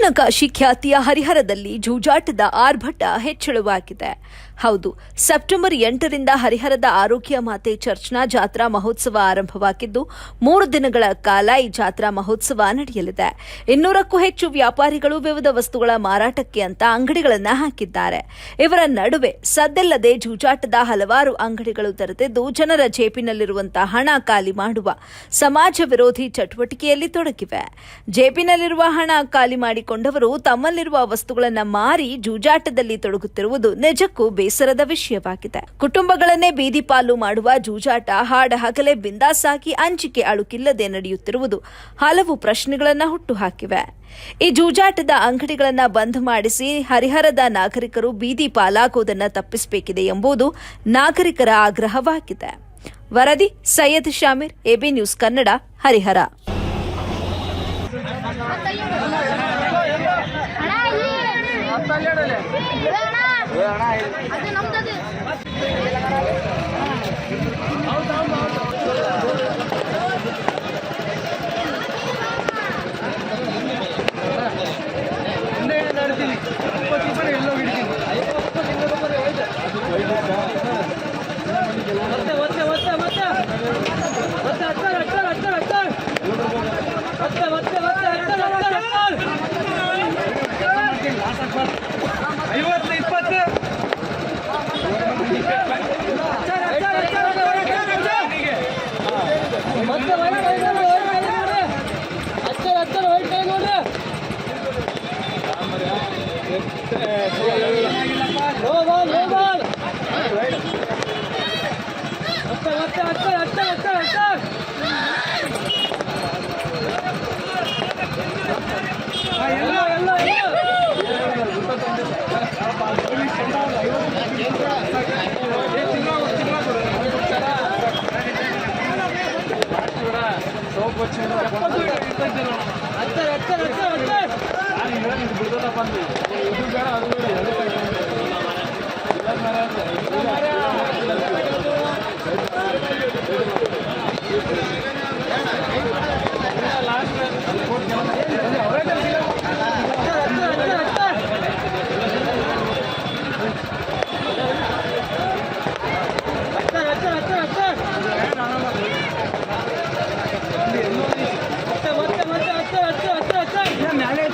ನಕಾಶಿ ಖ್ಯಾತಿಯ ಹರಿಹರದಲ್ಲಿ ಜೂಜಾಟದ ಆರ್ಭಟ ಹೆಚ್ಚಳವಾಗಿದೆ. ಹೌದು, ಸೆಪ್ಟೆಂಬರ್ 8ರಿಂದ ಹರಿಹರದ ಆರೋಗ್ಯ ಮಾತೆ ಚರ್ಚ್ನ ಜಾತ್ರಾ ಮಹೋತ್ಸವ ಆರಂಭವಾಗಿದ್ದು 3 ದಿನಗಳ ಕಾಲ ಈ ಜಾತ್ರಾ ಮಹೋತ್ಸವ ನಡೆಯಲಿದೆ. 200ಕ್ಕೂ ಹೆಚ್ಚು ವ್ಯಾಪಾರಿಗಳು ವಿವಿಧ ವಸ್ತುಗಳ ಮಾರಾಟಕ್ಕೆ ಅಂತ ಅಂಗಡಿಗಳನ್ನು ಹಾಕಿದ್ದಾರೆ. ಇವರ ನಡುವೆ ಸದ್ದಿಲ್ಲದೆ ಜೂಜಾಟದ ಹಲವಾರು ಅಂಗಡಿಗಳು ತೆರೆದಿದ್ದು ಜನರ ಜೇಬಿನಲ್ಲಿರುವಂತಹ ಹಣ ಖಾಲಿ ಮಾಡುವ ಸಮಾಜ ವಿರೋಧಿ ಚಟುವಟಿಕೆಯಲ್ಲಿ ತೊಡಗಿವೆ. ಜೇಬಿನಲ್ಲಿರುವ ಹಣ ಖಾಲಿ ಮಾಡಿಕೊಂಡವರು ತಮ್ಮಲ್ಲಿರುವ ವಸ್ತುಗಳನ್ನು ಮಾರಿ ಜೂಜಾಟದಲ್ಲಿ ತೊಡಗುತ್ತಿರುವುದು ನಿಜಕ್ಕೂ ಬೇಸರದ ವಿಷಯವಾಗಿದೆ. ಕುಟುಂಬಗಳನ್ನೇ ಬೀದಿ ಪಾಲು ಮಾಡುವ ಜೂಜಾಟ ಹಾಡ ಹಗಲೇ ಬಿಂದಾಸಾಗಿ ಅಂಜಿಕೆ ಅಳುಕಿಲ್ಲದೆ ನಡೆಯುತ್ತಿರುವುದು ಹಲವು ಪ್ರಶ್ನೆಗಳನ್ನು ಹುಟ್ಟುಹಾಕಿವೆ. ಈ ಜೂಜಾಟದ ಅಂಗಡಿಗಳನ್ನು ಬಂದ್ ಮಾಡಿಸಿ ಹರಿಹರದ ನಾಗರಿಕರು ಬೀದಿ ಪಾಲಾಗುವುದನ್ನು ತಪ್ಪಿಸಬೇಕಿದೆ ಎಂಬುದು ನಾಗರಿಕರ ಆಗ್ರಹವಾಗಿದೆ. ವರದಿ ಸೈಯದ್ ಶಾಮೀರ್, ಎಬಿ ನ್ಯೂಸ್ ಕನ್ನಡ, ಹರಿಹರ. ಬಂದು